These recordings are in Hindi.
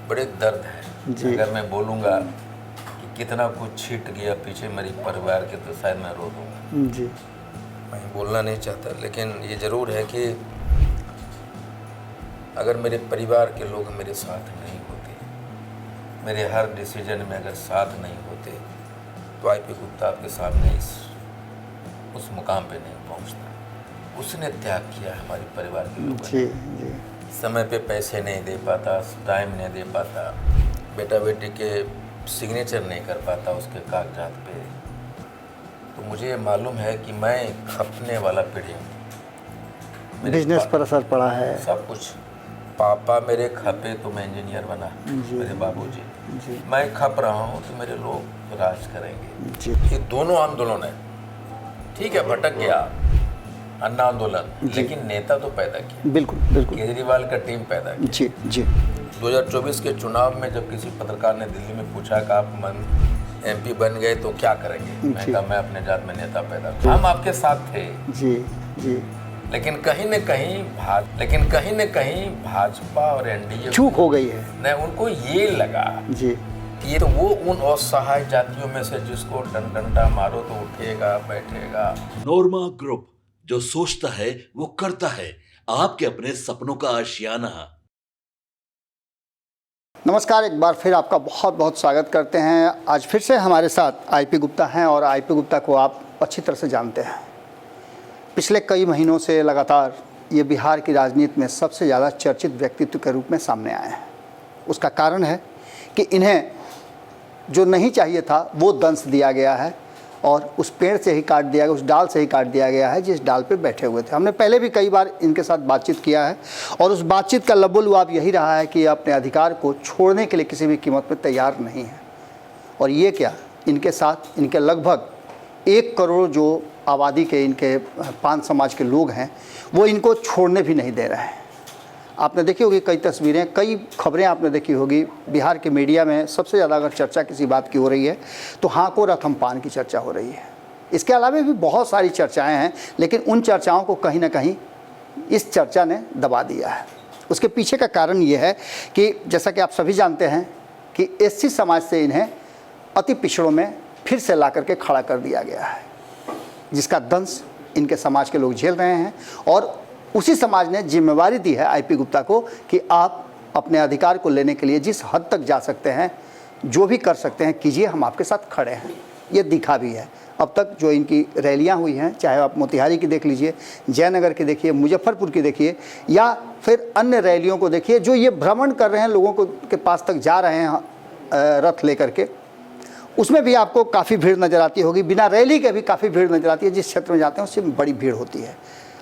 बड़े दर्द है। अगर मैं बोलूँगा कि कितना कुछ छिट गया पीछे मेरे परिवार के, तो शायद मैं रो दूँगा जी। मैं बोलना नहीं चाहता, लेकिन ये ज़रूर है कि अगर मेरे परिवार के लोग मेरे साथ नहीं होते, मेरे हर डिसीजन में अगर साथ नहीं होते, तो आईपी गुप्ता आपके सामने उस मुकाम पे नहीं पहुंचता। उसने त्याग किया हमारे परिवार के लोगों जी ने। जी। समय पे पैसे नहीं दे पाता, टाइम नहीं दे पाता, बेटा बेटी के सिग्नेचर नहीं कर पाता उसके कागजात पे। तो मुझे ये मालूम है कि मैं खपने वाला पीढ़ी हूँ। बिजनेस पर असर पड़ा है। सब कुछ। पापा मेरे खपे तो मैं इंजीनियर बना, मेरे बाबूजी। जी। मैं खप रहा हूँ तो मेरे लोग राज करेंगे। जी। ये दोनों आंदोलन है। ठीक है, भटक गया अन्ना आंदोलन, लेकिन नेता तो पैदा किया। बिल्कुल बिल्कुल। केजरीवाल का टीम पैदा किया। जी जी। 2024 के चुनाव में जब किसी पत्रकार ने दिल्ली में पूछा कि आप एमपी बन गए तो क्या करेंगे, मैं कहा मैं अपने जात में नेता पैदा करूं। हम आपके साथ थे। जी जी। लेकिन कहीं न कहीं भाजपा और एनडीए चूक हो गई है। नहीं, उनको ये लगा जी। ये तो वो उन असहाय जातियों में से जिसको डंडा मारो तो उठेगा बैठेगा। नोरमा ग्रुप, जो सोचता है वो करता है। आपके अपने सपनों का आशियाना। नमस्कार, एक बार फिर आपका बहुत बहुत स्वागत करते हैं। आज फिर से हमारे साथ आईपी गुप्ता हैं और आईपी गुप्ता को आप अच्छी तरह से जानते हैं। पिछले कई महीनों से लगातार ये बिहार की राजनीति में सबसे ज़्यादा चर्चित व्यक्तित्व के रूप में सामने आए हैं। उसका कारण है कि इन्हें जो नहीं चाहिए था वो दंश दिया गया है और उस पेड़ से ही काट दिया गया, उस डाल से ही काट दिया गया है जिस डाल पे बैठे हुए थे। हमने पहले भी कई बार इनके साथ बातचीत किया है और उस बातचीत का लबोलुआब यही रहा है कि ये अपने अधिकार को छोड़ने के लिए किसी भी कीमत पे तैयार नहीं है। और ये क्या, इनके साथ इनके लगभग 1 करोड़ जो आबादी के इनके पान समाज के लोग हैं वो इनको छोड़ने भी नहीं दे रहे हैं। आपने देखी होगी कई तस्वीरें, कई खबरें आपने देखी होगी। बिहार के मीडिया में सबसे ज़्यादा अगर चर्चा किसी बात की हो रही है तो हाको रथ हम पान की चर्चा हो रही है। इसके अलावा भी बहुत सारी चर्चाएं हैं, लेकिन उन चर्चाओं को कहीं ना कहीं इस चर्चा ने दबा दिया है। उसके पीछे का कारण ये है कि जैसा कि आप सभी जानते हैं कि एससी समाज से इन्हें अति पिछड़ों में फिर से ला करके खड़ा कर दिया गया है, जिसका दंश इनके समाज के लोग झेल रहे हैं। और उसी समाज ने जिम्मेवारी दी है आईपी गुप्ता को कि आप अपने अधिकार को लेने के लिए जिस हद तक जा सकते हैं, जो भी कर सकते हैं कीजिए, हम आपके साथ खड़े हैं। ये दिखा भी है। अब तक जो इनकी रैलियां हुई हैं, चाहे आप मोतिहारी की देख लीजिए, जयनगर की देखिए, मुजफ्फरपुर की देखिए, या फिर अन्य रैलियों को देखिए जो ये भ्रमण कर रहे हैं, लोगों को के पास तक जा रहे हैं रथ लेकर के, उसमें भी आपको काफ़ी भीड़ नज़र आती होगी। बिना रैली के भी काफ़ी भीड़ नज़र आती है। जिस क्षेत्र में जाते हैं उससे बड़ी भीड़ होती है।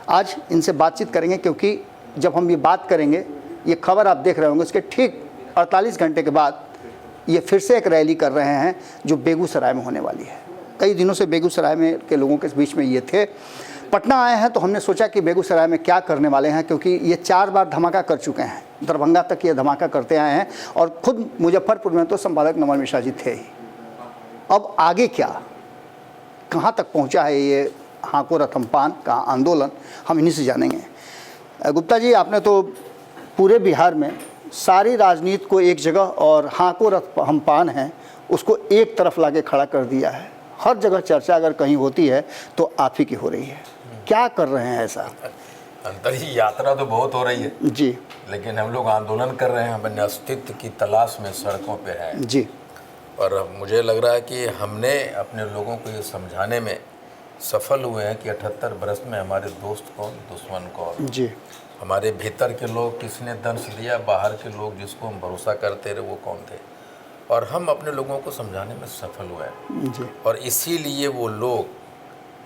आज इनसे बातचीत करेंगे क्योंकि जब हम ये बात करेंगे, ये खबर आप देख रहे होंगे, उसके ठीक 48 घंटे के बाद ये फिर से एक रैली कर रहे हैं जो बेगूसराय में होने वाली है। कई दिनों से बेगूसराय में के लोगों के बीच में ये थे। पटना आए हैं तो हमने सोचा कि बेगूसराय में क्या करने वाले हैं, क्योंकि ये 4 बार धमाका कर चुके हैं। दरभंगा तक ये धमाका करते आए हैं और खुद मुजफ्फरपुर में तो संपादक नमन मिश्रा जी थे ही। अब आगे क्या, कहाँ तक पहुँचा है ये हाको रथम पान का आंदोलन, हम इन्हीं से जानेंगे। गुप्ता जी, आपने तो पूरे बिहार में सारी राजनीति को एक जगह और हाको रथ हम पान है उसको एक तरफ लाके खड़ा कर दिया है। हर जगह चर्चा अगर कहीं होती है तो आप ही की हो रही है। क्या कर रहे हैं ऐसा? अंतरी यात्रा तो बहुत हो रही है जी, लेकिन हम लोग आंदोलन कर रहे हैं, हम अपने अस्तित्व की तलाश में सड़कों पे हैं जी। और मुझे लग रहा है कि हमने अपने लोगों को ये समझाने में सफल हुए हैं कि 78 बरस में हमारे दोस्त कौन, दुश्मन कौन। जी। हमारे भीतर के लोग किसने दंश दिया, बाहर के लोग जिसको हम भरोसा करते रहे वो कौन थे, और हम अपने लोगों को समझाने में सफल हुए हैं। जी। और इसीलिए वो लोग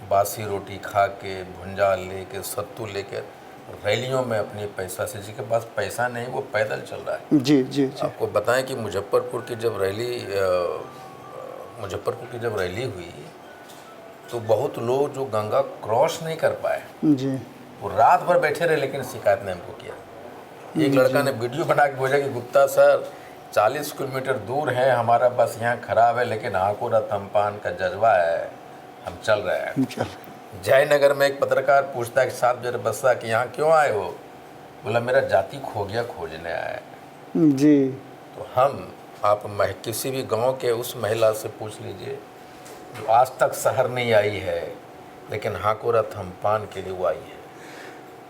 बासी रोटी खा के, भुंजा लेके, सत्तू लेके रैलियों में अपने पैसा से, जिसके पास पैसा नहीं वो पैदल चल रहा है। जी जी जी। आपको बताएं कि मुजफ्फरपुर की जब रैली हुई तो बहुत लोग जो गंगा क्रॉस नहीं कर पाए, जी। वो रात भर बैठे रहे, लेकिन शिकायत ने हमको किया। एक लड़का ने वीडियो बना के भेजा कि गुप्ता सर 40 किलोमीटर दूर है, हमारा बस यहाँ खराब है, लेकिन हाको रथ हम पान का जज्बा है, हम चल रहे हैं। जयनगर में एक पत्रकार पूछता है कि 7 बजे बस्सा कि यहाँ क्यों आए हो? बोला मेरा जाति खो गया, खोजने आया है। जी। तो आप किसी भी गांव के उस महिला से पूछ लीजिए जो आज तक शहर नहीं आई है, लेकिन हाकोरा थम्पान के लिए वो आई है।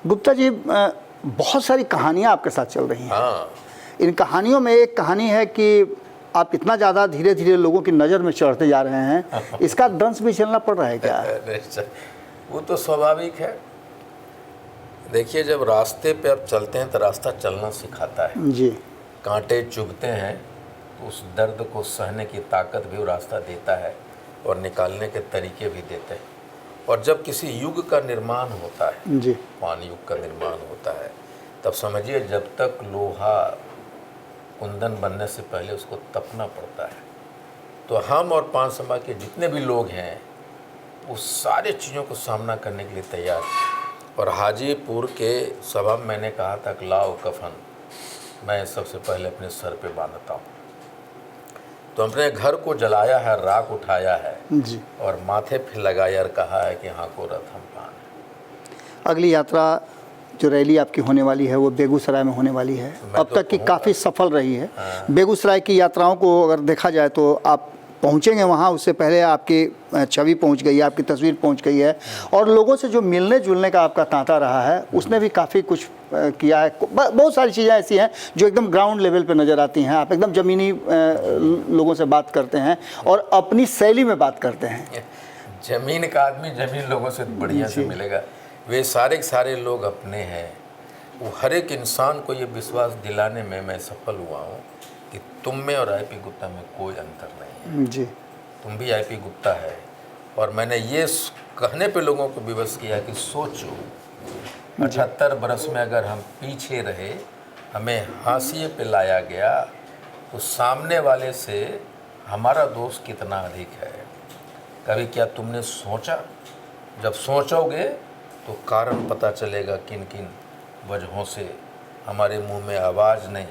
गुप्ता जी, बहुत सारी कहानियाँ आपके साथ चल रही हैं। हाँ, इन कहानियों में एक कहानी है कि आप इतना ज़्यादा धीरे धीरे लोगों की नज़र में चढ़ते जा रहे हैं, इसका दंश भी झेलना पड़ रहा है क्या? वो तो स्वाभाविक है। देखिए, जब रास्ते पे आप चलते हैं तो रास्ता चलना सिखाता है जी। कांटे चुभते हैं तो उस दर्द को सहने की ताकत भी वो रास्ता देता है और निकालने के तरीके भी देते हैं। और जब किसी युग का निर्माण होता है, जी। पान युग का निर्माण होता है, तब समझिए जब तक लोहा कुंदन बनने से पहले उसको तपना पड़ता है। तो हम और पान समाज के जितने भी लोग हैं वो सारे चीज़ों को सामना करने के लिए तैयार हैं। और हाजीपुर के सभा में मैंने कहा था कि लाओ कफन, मैं सबसे पहले अपने सर पे बांधता हूँ। तो अपने घर को जलाया है, राख उठाया है जी। और माथे पे लगाया और कहा है कि हाकोरा थम्पान है। अगली यात्रा जो रैली आपकी होने वाली है वो बेगूसराय में होने वाली है। अब तक की काफ़ी सफल रही है। बेगूसराय की यात्राओं को अगर देखा जाए तो आप पहुंचेंगे वहां, उससे पहले आपकी छवि पहुंच गई है, आपकी तस्वीर पहुंच गई है, और लोगों से जो मिलने जुलने का आपका तांता रहा है उसने भी काफ़ी कुछ किया है। बहुत सारी चीज़ें ऐसी हैं जो एकदम ग्राउंड लेवल पे नज़र आती हैं। आप एकदम ज़मीनी लोगों से बात करते हैं और अपनी शैली में बात करते हैं। जमीन का आदमी जमीन लोगों से बढ़िया से मिलेगा। वे सारे के सारे लोग अपने हैं। वो हर एक इंसान को ये विश्वास दिलाने में मैं सफल हुआ हूँ कि तुम में और आईपी गुप्ता में कोई अंतर नहीं है। जी। तुम भी आईपी गुप्ता है। और मैंने ये कहने पे लोगों को विवश किया कि सोचो 78 बरस में अगर हम पीछे रहे, हमें हाशिए पे लाया गया, तो सामने वाले से हमारा दोष कितना अधिक है। कभी क्या तुमने सोचा? जब सोचोगे तो कारण पता चलेगा किन किन वजहों से हमारे मुंह में आवाज़ नहीं।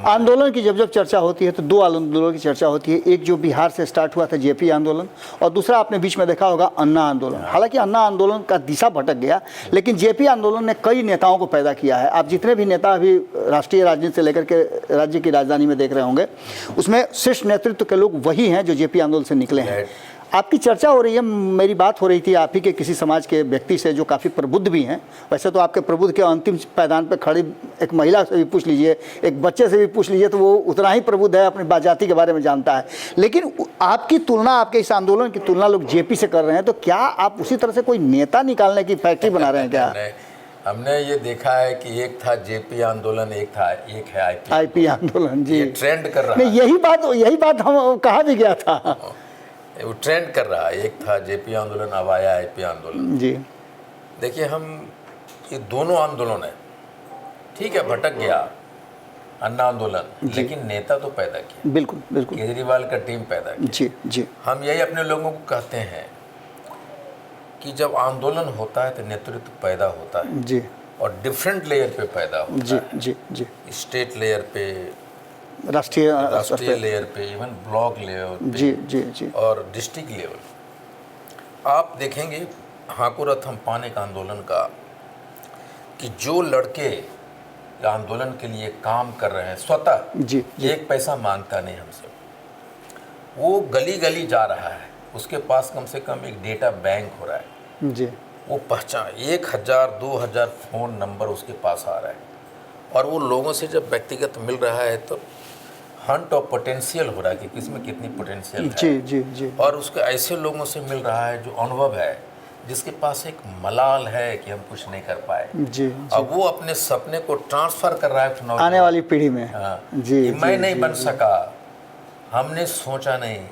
आंदोलन की जब चर्चा होती है तो दो आंदोलनों की चर्चा होती है। एक जो बिहार से स्टार्ट हुआ था जेपी आंदोलन, और दूसरा आपने बीच में देखा होगा अन्ना आंदोलन। हालांकि अन्ना आंदोलन का दिशा भटक गया, लेकिन जेपी आंदोलन ने कई नेताओं को पैदा किया है। आप जितने भी नेता अभी राष्ट्रीय राजनीति से लेकर के राज्य की राजधानी में देख रहे होंगे, उसमें शीर्ष नेतृत्व के लोग वही हैं जो जेपी आंदोलन से निकले हैं। आपकी चर्चा हो रही है, मेरी बात हो रही थी आप ही के किसी समाज के व्यक्ति से जो काफ़ी प्रबुद्ध भी हैं। वैसे तो आपके प्रबुद्ध के अंतिम पैदान पर खड़ी एक महिला से भी पूछ लीजिए, एक बच्चे से भी पूछ लीजिए, तो वो उतना ही प्रबुद्ध है, अपनी जाति के बारे में जानता है। लेकिन आपकी तुलना, आपके इस आंदोलन की तुलना लोग जेपी से कर रहे हैं, तो क्या आप उसी तरह से कोई नेता निकालने की फैक्ट्री बना रहे हैं क्या? हमने ये देखा है कि एक था जेपी आंदोलन, एक है आईपी आंदोलन। जी, ये ट्रेंड कर रहा है। यही बात हम कहा भी गया था, वो ट्रेंड कर रहा है। एक था जेपी आंदोलन, अब आया आईपी आंदोलन। जी। देखिए, हम ये दोनों आंदोलन है, ठीक है, भटक गया अन्ना आंदोलन, लेकिन नेता तो पैदा किया। बिल्कुल बिल्कुल, केजरीवाल का टीम पैदा किया। जी जी। हम यही अपने लोगों को कहते हैं कि जब आंदोलन होता है तो नेतृत्व पैदा होता है जी, और डिफरेंट लेयर पे पैदा होता जी है। जी जी। स्टेट लेयर पे, राष्ट्रीय लेयर पे, इवन ब्लॉक लेवल पे, जी जी जी, और डिस्ट्रिक्ट लेवल। आप देखेंगे हाकोरा थम्पान एक आंदोलन का कि जो लड़के आंदोलन के लिए काम कर रहे हैं स्वतः, जी जी, एक पैसा मांगता नहीं हमसे, वो गली गली जा रहा है, उसके पास कम से कम एक डेटा बैंक हो रहा है। जी। वो पहचान 1000 2000 फ़ोन नंबर उसके पास आ रहा है, और वो लोगों से जब व्यक्तिगत मिल रहा है तो हंट ऑफ पोटेंशियल हो रहा है कि किसमें कितनी पोटेंशियल है। जी जी जी। और उसके ऐसे लोगों से मिल रहा है जो अनुभव है, जिसके पास एक मलाल है कि हम कुछ नहीं कर पाए। जी। अब वो अपने सपने को ट्रांसफ़र कर रहा है आने वाली पीढ़ी में। हाँ, जी, कि मैं जी, नहीं जी, बन जी। सका, हमने सोचा नहीं।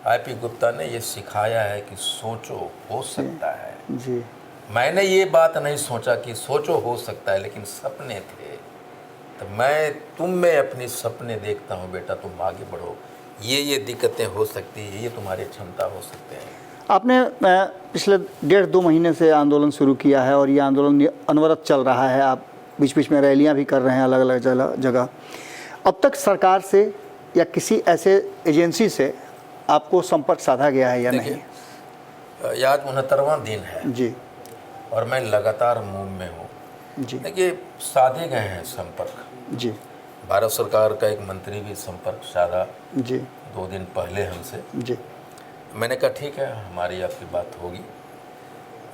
आईपी गुप्ता ने ये सिखाया है कि सोचो, हो सकता है। जी। मैंने ये बात नहीं सोचा कि सोचो हो सकता है, लेकिन सपने थे। तो मैं तुम में अपनी सपने देखता हूँ बेटा, तुम आगे बढ़ो, ये दिक्कतें हो सकती है, ये तुम्हारी क्षमता हो सकते हैं। आपने पिछले 1.5-2 महीने से आंदोलन शुरू किया है और ये आंदोलन अनवरत चल रहा है। आप बीच बीच में रैलियां भी कर रहे हैं अलग अलग जगह। अब तक सरकार से या किसी ऐसे एजेंसी से आपको संपर्क साधा गया है या नहीं? ये आज 69वां दिन है जी और मैं लगातार मूव में हूँ। जी देखिए, साधे गए हैं संपर्क। जी। भारत सरकार का एक मंत्री भी संपर्क साधा जी 2 दिन पहले हमसे। जी मैंने कहा ठीक है, हमारी आपकी बात होगी।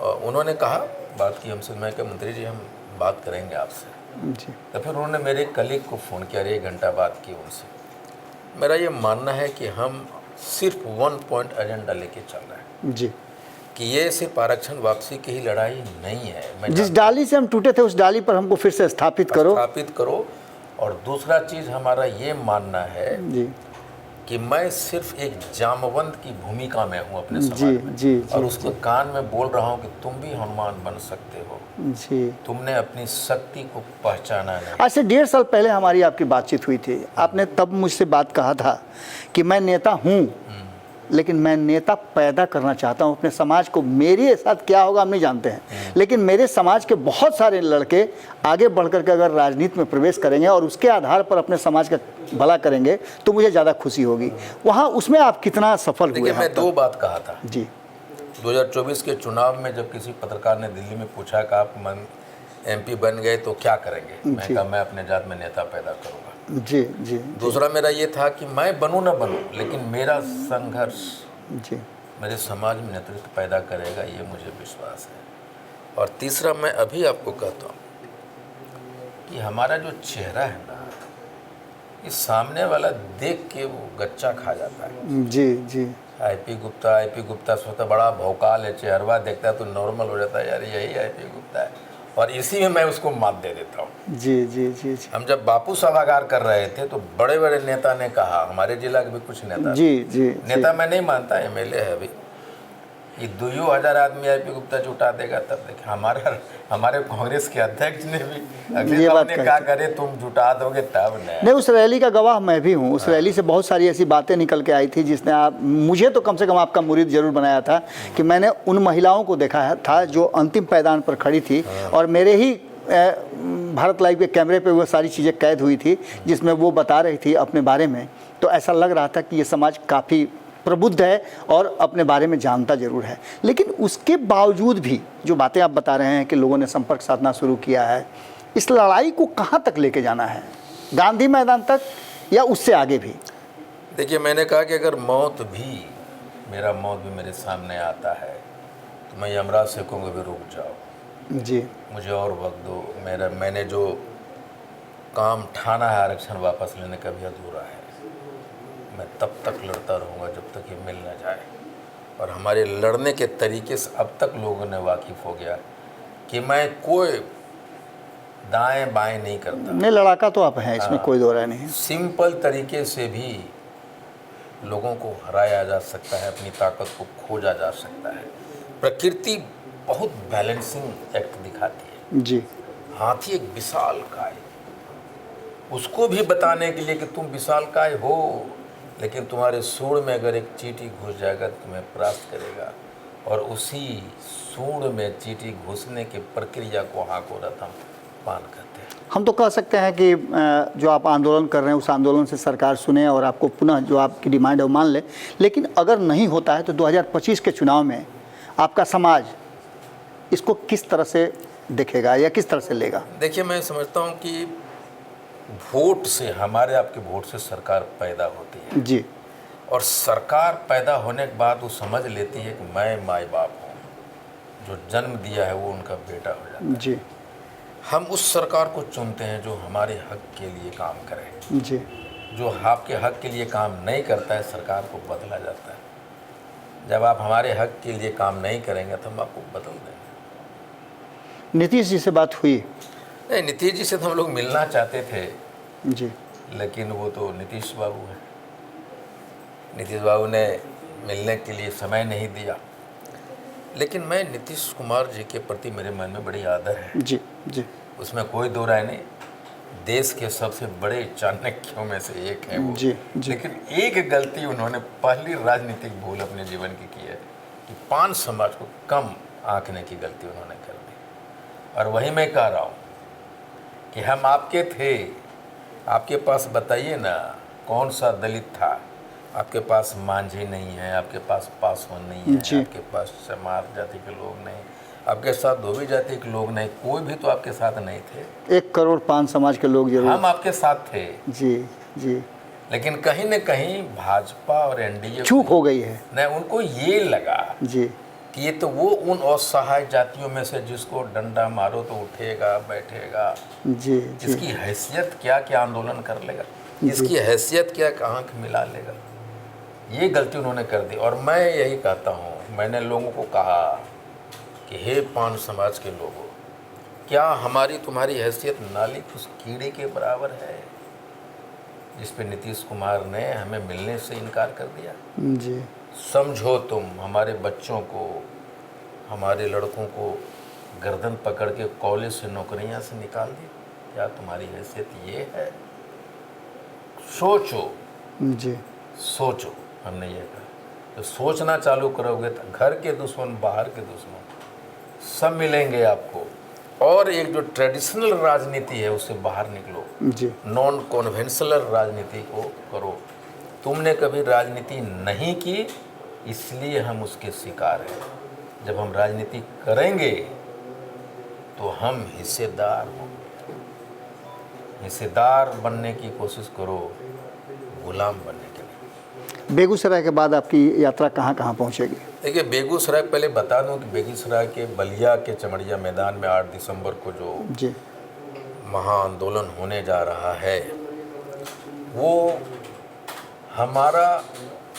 और उन्होंने कहा, बात की हमसे, मैं कहा मंत्री जी हम बात करेंगे आपसे। जी तो फिर उन्होंने मेरे कलीग को फ़ोन किया, 1 घंटा बात की उनसे। मेरा ये मानना है कि हम सिर्फ 1 पॉइंट एजेंडा लेके चल रहे हैं जी। कि ये सिर्फ आरक्षण वापसी की ही लड़ाई नहीं है। मैं जिस डाली से हम टूटे थे उस डाली पर हमको फिर से स्थापित करो। और दूसरा चीज़ हमारा ये मानना है जी कि मैं सिर्फ एक जामवंत की भूमिका में हूँ अपने समाज जी में। जी और जी उसके कान में बोल रहा हूँ कि तुम भी हनुमान बन सकते हो, जी। तुमने अपनी शक्ति को पहचाना नहीं। आज से 1.5 साल पहले हमारी आपकी बातचीत हुई थी। आपने तब मुझसे बात कहा था कि मैं नेता हूँ, लेकिन मैं नेता पैदा करना चाहता हूँ अपने समाज को। मेरे साथ क्या होगा हम नहीं जानते हैं, लेकिन मेरे समाज के बहुत सारे लड़के आगे बढ़ कर के अगर राजनीति में प्रवेश करेंगे और उसके आधार पर अपने समाज का भला करेंगे तो मुझे ज़्यादा खुशी होगी। वहाँ उसमें आप कितना सफल हुए? देखिए, मैं 2 बात कहा था जी। 2024 के चुनाव में, जब किसी पत्रकार ने दिल्ली में पूछा कि आप MP बन गए तो क्या करेंगे, मैं कहा मैं अपने जात में नेता पैदा करूँगा। जी जी। दूसरा मेरा ये था कि मैं बनूँ ना बनूँ, लेकिन मेरा संघर्ष जी मेरे समाज में नेतृत्व पैदा करेगा, ये मुझे विश्वास है। और तीसरा मैं अभी आपको कहता हूँ कि हमारा जो चेहरा है ना, इस सामने वाला देख के वो गच्चा खा जाता है। जी जी IP गुप्ता सोचता बड़ा भौकाल है, चेहरवा देखता है तो नॉर्मल हो जाता है, यार यही IP गुप्ता है, और इसी में मैं उसको मात दे देता हूँ। जी जी जी जी। हम जब बापू सभागार कर रहे थे तो बड़े बड़े नेता ने कहा, हमारे जिला के भी कुछ नेता, जी जी नेता मैं नहीं मानता, MLA है अभी, कि 2,000 आदमी IP गुप्ता जुटा देगा, तब देखिए हमारे कांग्रेस के अध्यक्ष ने भी अगले बात ने कहा, करे तुम जुटा दोगे तब नहीं। उस रैली का गवाह मैं भी हूँ। उस रैली से बहुत सारी ऐसी बातें निकल के आई थी जिसने मुझे तो कम से कम आपका मुरीद जरूर बनाया था कि मैंने उन महिलाओं को देखा था जो अंतिम पायदान पर खड़ी थी, और मेरे ही भारत लाइव के कैमरे पे वो सारी चीज़ें कैद हुई थी जिसमें वो बता रही थी अपने बारे में। तो ऐसा लग रहा था कि ये समाज काफ़ी प्रबुद्ध है और अपने बारे में जानता जरूर है। लेकिन उसके बावजूद भी जो बातें आप बता रहे हैं कि लोगों ने संपर्क साधना शुरू किया है, इस लड़ाई को कहाँ तक लेके जाना है? गांधी मैदान तक या उससे आगे भी? देखिए, मैंने कहा कि अगर मेरा मौत भी मेरे सामने आता है तो मैं यमराज से कहूँगा भी रुक जाओ जी, मुझे और वक्त दो। मैंने जो काम ठाना है आरक्षण वापस लेने का भी अधूरा है। मैं तब तक लड़ता रहूँगा जब तक ये मिल ना जाए। और हमारे लड़ने के तरीके से अब तक लोगों ने वाकिफ़ हो गया कि मैं कोई दाएं बाएं नहीं करता। नहीं, लड़ाका तो आप हैं, इसमें कोई दो राय नहीं है। सिंपल तरीके से भी लोगों को हराया जा सकता है, अपनी ताकत को खोजा जा सकता है। प्रकृति बहुत बैलेंसिंग एक्ट दिखाती है। जी, हाथी एक विशालकाय, उसको भी बताने के लिए कि तुम विशालकाय हो, लेकिन तुम्हारे सूंड में अगर एक चींटी घुस जाएगा तो तुम्हें परास्त करेगा। और उसी सूंड में चींटी घुसने की प्रक्रिया को हाको रथम पान करते हैं। हम तो कह सकते हैं कि जो आप आंदोलन कर रहे हैं उस आंदोलन से सरकार सुने और आपको पुनः जो आपकी डिमांड है वो मान ले। लेकिन अगर नहीं होता है तो 2025 के चुनाव में आपका समाज इसको किस तरह से देखेगा या किस तरह से लेगा? देखिए, मैं समझता हूँ कि वोट से, हमारे आपके वोट से सरकार पैदा होती है जी, और सरकार पैदा होने के बाद वो समझ लेती है कि मैं माई बाप हूँ, जो जन्म दिया है वो उनका बेटा हो जाता है। जी, हम उस सरकार को चुनते हैं जो हमारे हक के लिए काम करे। जी, जो आपके हक के लिए काम नहीं करता है, सरकार को बदला जाता है। जब आप हमारे हक के लिए काम नहीं करेंगे तो हम आपको बदल देंगे। नीतीश जी से बात हुई? नहीं, नीतीश जी से तो हम लोग मिलना चाहते थे, जी, लेकिन वो तो नीतीश बाबू हैं। नीतीश बाबू ने मिलने के लिए समय नहीं दिया। लेकिन मैं नीतीश कुमार जी के प्रति मेरे मन में बड़ी आदर है। जी, जी, उसमें कोई दो राय नहीं। देश के सबसे बड़े चाणक्यों में से एक है वो। जी, जी। लेकिन एक गलती उन्होंने, पहली राजनीतिक भूल अपने जीवन की है कि पान समाज को कम आंकने की गलती उन्होंने कर दी। और वही मैं कह रहा हूँ कि हम आपके थे, आपके पास बताइए ना कौन सा दलित था। आपके पास मांझी नहीं है, आपके पास पासवान नहीं है, जी। आपके पास चमार जाति के लोग नहीं, आपके साथ धोबी जाति के लोग नहीं, कोई भी तो आपके साथ नहीं थे। 1 करोड़ 5 समाज के लोग जरूर। हम आपके साथ थे, जी जी। लेकिन कहीं न कहीं भाजपा और एनडीए चूक हो गई है। नहीं, उनको ये लगा जी कि ये तो वो उन असहाय जातियों में से जिसको डंडा मारो तो उठेगा बैठेगा, जी जी। इसकी हैसियत क्या क्या आंदोलन कर लेगा, इसकी हैसियत क्या आंख मिला लेगा। ये गलती उन्होंने कर दी। और मैं यही कहता हूँ, मैंने लोगों को कहा कि हे पान समाज के लोगों, क्या हमारी तुम्हारी हैसियत नाली के उस कीड़े के बराबर है जिस पे नीतीश कुमार ने हमें मिलने से इनकार कर दिया। जी। समझो तुम हमारे बच्चों को, हमारे लड़कों को गर्दन पकड़ के कॉलेज से नौकरियां से निकाल दी, क्या तुम्हारी हैसियत ये है? सोचो जी सोचो। हमने ये कहा तो सोचना चालू करोगे तो घर के दुश्मन बाहर के दुश्मन सब मिलेंगे आपको। और एक जो ट्रेडिशनल राजनीति है उससे बाहर निकलो, जी। नॉन कॉन्वेंशनल राजनीति को करो। तुमने कभी राजनीति नहीं की, इसलिए हम उसके शिकार हैं। जब हम राजनीति करेंगे तो हम हिस्सेदार होंगे। हिस्सेदार बनने की कोशिश करो, गुलाम बनने के लिए। बेगूसराय के बाद आपकी यात्रा कहाँ कहाँ पहुँचेगी? देखिए, बेगूसराय पहले बता दूं कि बेगूसराय के बलिया के चमड़िया मैदान में 8 दिसंबर को जो जी महाआंदोलन होने जा रहा है, वो हमारा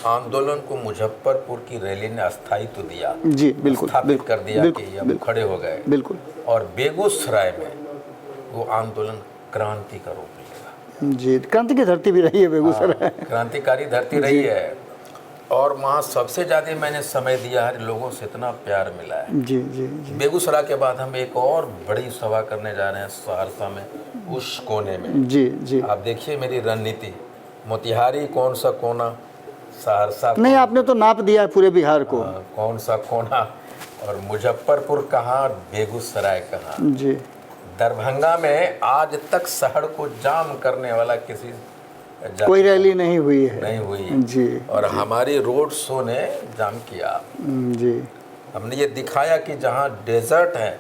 आंदोलन को मुजफ्फरपुर की रैली ने अस्थायित्व दिया। जी बिल्कुल, स्थापित बिल्कुल, कर दिया बिल्कुल, कि अब बिल्कुल, खड़े हो गए। बिल्कुल। और बेगूसराय में वो आंदोलन क्रांति का रूप लेगा। जी, क्रांति की धरती भी रही है बेगूसराय। क्रांतिकारी धरती रही है। और वहाँ सबसे ज़्यादा मैंने समय दिया है, लोगों से इतना प्यार मिला है। जी जी जी। बेगूसराय के बाद हम एक और बड़ी सभा करने जा रहे हैं सहरसा में, उस कोने में। जी जी। आप देखिए मेरी रणनीति, मोतिहारी कौन सा कोना, सहरसा नहीं, आपने तो नाप दिया है पूरे बिहार को। कौन सा कोना, और मुजफ्फरपुर कहाँ, बेगूसराय कहाँ। जी। दरभंगा में आज तक शहर को जाम करने वाला किसी कोई रैली नहीं हुई है। नहीं हुई। जी। और हमारी रोड शो ने जाम किया। जी। हमने ये दिखाया कि जहाँ डेजर्ट है,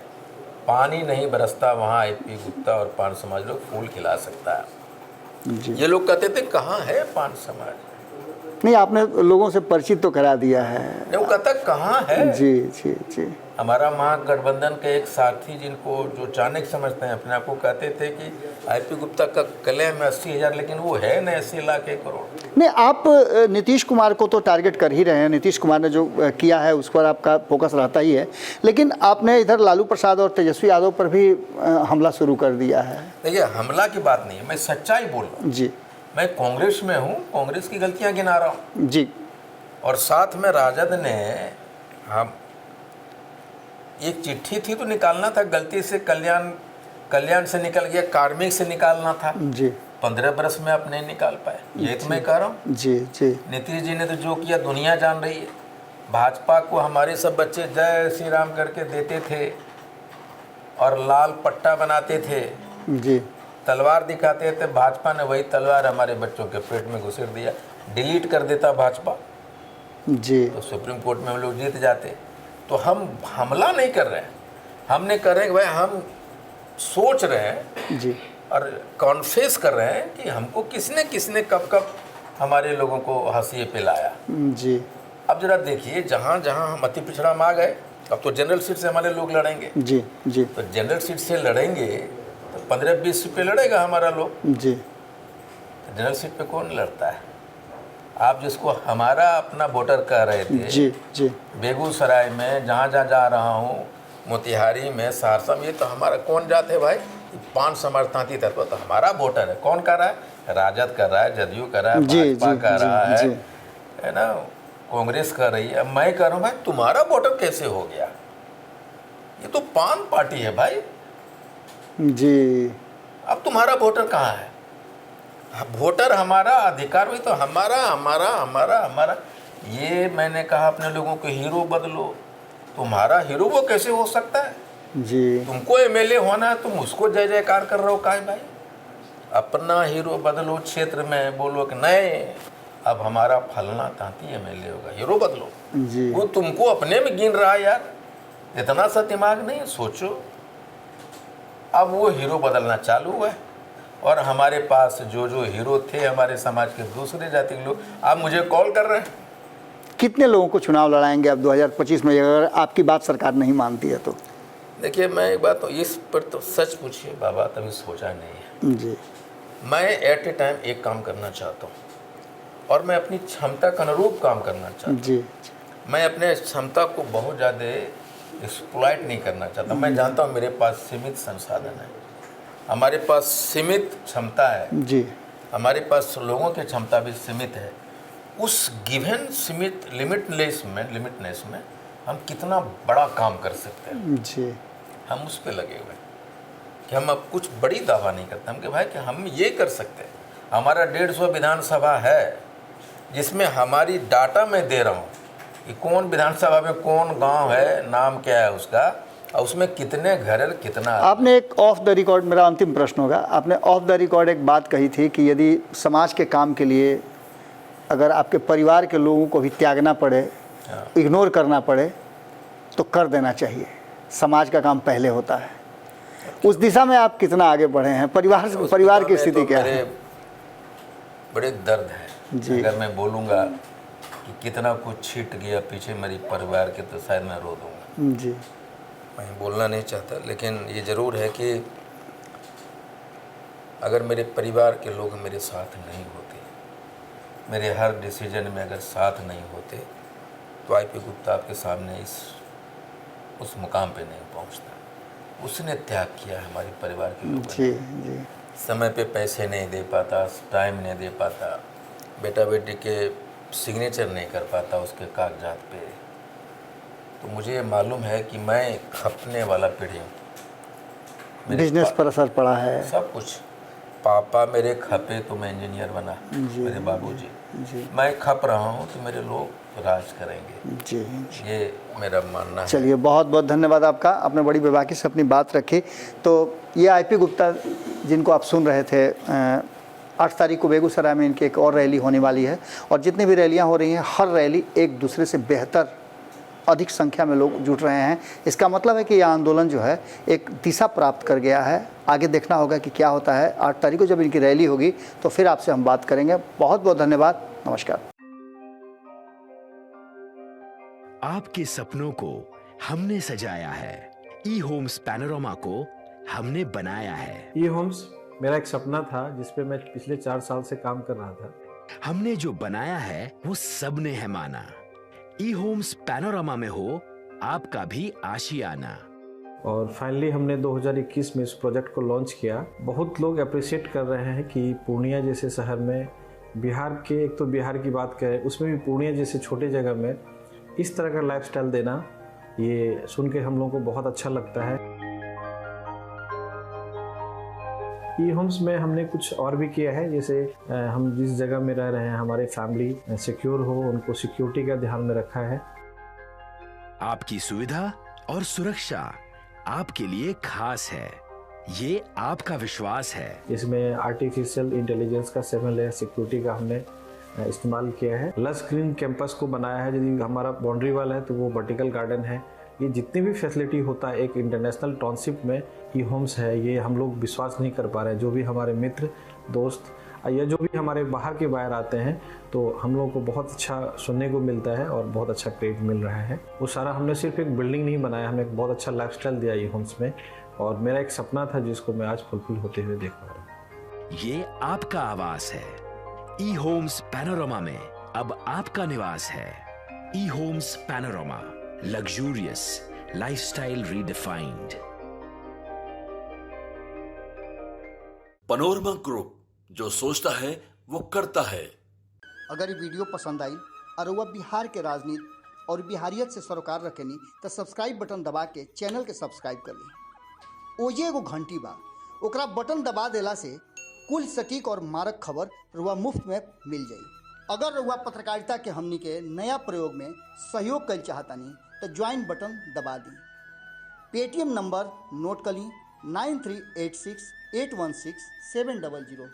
पानी नहीं बरसता, वहाँ आईपी गुप्ता और पान समाज लोग फूल खिला सकता है। जी। ये लोग कहते थे कहाँ है पान समाज, नहीं, आपने लोगों से परिचित तो करा दिया है। नहीं, वो कहता कहाँ है। जी जी जी। हमारा महागठबंधन के एक साथी, जिनको जो चाणक्य समझते हैं अपने आप को, कहते थे कि आईपी गुप्ता का क्लेम है 80,000, लेकिन वो है न 80 लाख 1 करोड़। नहीं, आप नीतीश कुमार को तो टारगेट कर ही रहे हैं। नीतीश कुमार ने जो किया है उस पर आपका फोकस रहता ही है, लेकिन आपने इधर लालू प्रसाद और तेजस्वी यादव पर भी हमला शुरू कर दिया है। देखिए, हमला की बात नहीं है, मैं सच्चाई बोल रहा हूँ। जी। मैं कांग्रेस में हूँ, कांग्रेस की गलतियाँ गिना रहा हूँ। जी। और साथ में राजद ने, हम एक चिट्ठी थी तो निकालना था, गलती से कल्याण से निकल गया, कार्मिक से निकालना था। जी। 15 बरस में आप नहीं निकाल पाए, ये तो मैं कह रहा हूँ। जी जी। नीतीश जी ने तो जो किया दुनिया जान रही है। भाजपा को हमारे सब बच्चे जय श्री राम करके देते थे और लाल पट्टा बनाते थे, जी। तलवार दिखाते थे। भाजपा ने वही तलवार हमारे बच्चों के पेट में घुसेड़ दिया। डिलीट कर देता भाजपा जी। तो सुप्रीम कोर्ट में हम लोग जीत जाते। तो हम हमला नहीं कर रहे हैं, हमने कर रहे हैं कि भाई हम सोच रहे हैं जी। और कॉन्फेस कर रहे हैं कि हमको किसने कब कब हमारे लोगों को हंसी पे लाया। जी। अब जरा देखिए, जहाँ जहाँ हम अति पिछड़ा में आ गए, अब तो जनरल सीट से हमारे लोग लड़ेंगे। जी जी। तो जनरल सीट से लड़ेंगे तो 15-20 सीट पे लड़ेगा हमारा लोग। जी। जनरल सीट पे कौन लड़ता है? आप जिसको हमारा अपना वोटर कह रहे थे, जी जी। बेगूसराय में जहाँ जहाँ जा रहा हूँ, मोतिहारी में, सहरसा में, ये तो हमारा कौन जात है भाई? पान समाज तांती तत्व तो हमारा वोटर है। कौन कर रहा है? राजद कर रहा है, जदयू कर रहा है, भाजपा कर रहा है ना, कांग्रेस कर रही है। मैं कह रहा हूँ भाई तुम्हारा वोटर कैसे हो गया? ये तो पान पार्टी है भाई। जी। अब तुम्हारा वोटर कहाँ है? वोटर हमारा अधिकार भी तो हमारा हमारा हमारा हमारा। ये मैंने कहा अपने लोगों को, हीरो बदलो। तुम्हारा हीरो वो कैसे हो सकता है? जी। तुमको एमएलए होना है, तुम उसको जय जयकार कर रहे हो काहे भाई? अपना हीरो बदलो, क्षेत्र में बोलो कि नहीं अब हमारा फलना तांती एमएलए होगा, हीरो बदलो। जी। वो तुमको अपने में गिन रहा है यार। इतना सा दिमाग नहीं है, सोचो। अब वो हीरो बदलना चालू हुआ है और हमारे पास जो जो हीरो थे हमारे समाज के दूसरे जाति के लोग आप मुझे कॉल कर रहे हैं। कितने लोगों को चुनाव लड़ाएंगे अब 2025 में, अगर आपकी बात सरकार नहीं मानती है तो? देखिए, मैं एक बात तो इस पर तो सच पूछिए बाबा, तभी सोचा नहीं है जी मैं एट ए टाइम एक काम करना चाहता हूँ और मैं अपनी क्षमता के अनुरूप काम करना चाहता हूँ। जी मैं अपने क्षमता को बहुत ज़्यादा एक्सप्लॉइट नहीं करना चाहता। मैं जानता हूँ मेरे पास सीमित संसाधन है, हमारे पास सीमित क्षमता है जी हमारे पास लोगों की क्षमता भी सीमित है। उस गिवन सीमित लिमिटनेस में हम कितना बड़ा काम कर सकते हैं, जी हम उस पे लगे हुए हैं कि हम अब कुछ बड़ी दावा नहीं करते हम कि भाई कि हम ये कर सकते हैं। हमारा 150 विधानसभा है जिसमें हमारी डाटा मैं दे रहा हूँ कि कौन विधानसभा में कौन गांव है, नाम क्या है उसका, और उसमें कितने घर है, कितना। आपने एक ऑफ द रिकॉर्ड, मेरा अंतिम प्रश्न होगा, आपने ऑफ द रिकॉर्ड एक बात कही थी कि यदि समाज के काम के लिए अगर आपके परिवार के लोगों को भी त्यागना पड़े, इग्नोर करना पड़े, तो कर देना चाहिए। समाज का काम पहले होता है। उस दिशा में आप कितना आगे बढ़े हैं? परिवार की स्थिति तो क्या है? बड़े दर्द है जी। अगर मैं बोलूँगा कि कितना कुछ छिट गया पीछे मेरी परिवार के, तो शायद मैं रो दूँगा। जी मैं बोलना नहीं चाहता, लेकिन ये ज़रूर है कि अगर मेरे परिवार के लोग मेरे साथ नहीं होते, मेरे हर डिसीजन में अगर साथ नहीं होते, तो आईपी गुप्ता आपके सामने उस मुकाम पे नहीं पहुंचता। उसने त्याग किया है हमारे परिवार के लोगों जी ने। जी समय पे पैसे नहीं दे पाता, टाइम नहीं दे पाता, बेटा बेटी के सिग्नेचर नहीं कर पाता उसके कागजात पे। तो मुझे ये मालूम है कि मैं खपने वाला पीढ़ी हूँ। मेरे बिजनेस पर असर पड़ा है। सब कुछ। पापा मेरे खपे तो मैं इंजीनियर बना, जी, मेरे बाबूजी। जी मैं खप रहा हूँ तो मेरे लोग राज करेंगे, जी ये मेरा मानना है। चलिए, बहुत बहुत धन्यवाद आपका, आपने बड़ी बेबाकी से अपनी बात रखी। तो ये आईपी गुप्ता जिनको आप सुन रहे थे, 8 तारीख को बेगूसराय में इनकी एक और रैली होने वाली है और जितनी भी रैलियां हो रही हैं, हर रैली एक दूसरे से बेहतर, अधिक संख्या में लोग जुट रहे हैं। इसका मतलब है कि यह आंदोलन जो है एक दिशा प्राप्त कर गया है। आगे देखना होगा कि क्या होता है। 8 तारीख को जब इनकी रैली होगी तो फिर आपसे हम बात करेंगे। बहुत बहुत धन्यवाद, नमस्कार। आपके सपनों को हमने सजाया है, ई होम्स पैनोरामा को हमने बनाया है। ई होम्स मेरा एक सपना था जिस पे मैं पिछले 4 साल से काम कर रहा था। हमने जो बनाया है वो सबने है माना। ई होम्स पैनोरामा में हो आपका भी आशियाना। और फाइनली हमने 2021 में इस प्रोजेक्ट को लॉन्च किया। बहुत लोग अप्रिशिएट कर रहे हैं कि पूर्णिया जैसे शहर में, बिहार के, एक तो बिहार की बात करें उसमें भी पूर्णिया जैसे छोटे जगह में इस तरह का लाइफस्टाइल देना, ये सुन के हम लोगों को बहुत अच्छा लगता है। ई होम्स में हमने कुछ और भी किया है, जैसे हम जिस जगह में रह रहे हैं हमारे फैमिली सिक्योर हो, उनको सिक्योरिटी का ध्यान में रखा है। आपकी सुविधा और सुरक्षा आपके लिए खास है, ये आपका विश्वास है। इसमें आर्टिफिशियल इंटेलिजेंस का 7 लेयर सिक्योरिटी का हमने इस्तेमाल किया है। लस ग्रीन कैंपस को बनाया है। यदि हमारा बाउंड्री वाल है तो वो वर्टिकल गार्डन है। ये जितनी भी फैसिलिटी होता है एक इंटरनेशनल टाउनशिप में ई होम्स है, ये हम लोग विश्वास नहीं कर पा रहे हैं। जो भी हमारे मित्र दोस्त या जो भी हमारे बाहर के बाहर आते हैं तो हम लोगों को बहुत अच्छा सुनने को मिलता है और बहुत अच्छा क्रेडिट मिल रहा है। वो सारा हमने सिर्फ एक बिल्डिंग नहीं बनाया, हमने एक बहुत अच्छा लाइफस्टाइल दिया ई होम्स में, और मेरा एक सपना था जिसको मैं आज फुलफिल होते हुए देख पा रहा हूँ। ये आपका आवास है। ई होम्स पैनोरामा में अब आपका निवास है। E homes panorama, luxurious lifestyle redefined. Panorama group, जो सोचता है वो करता है। अगर ये वीडियो पसंद आई और वह बिहार के राजनीति और बिहारियत से सरोकार रखेनी तो सब्सक्राइब बटन दबा के चैनल के सब्सक्राइब कर ली। ओजे एगो घंटी बा, ओकरा बटन दबा देला से कुल सटीक और मारक खबर रुआ मुफ्त में मिल जाई। अगर रुआ पत्रकारिता के हमनी के नया प्रयोग में सहयोग कर चाहतानी तो ज्वाइन बटन दबा दी। पेटीएम नंबर नोट कर ली 9386 816 700।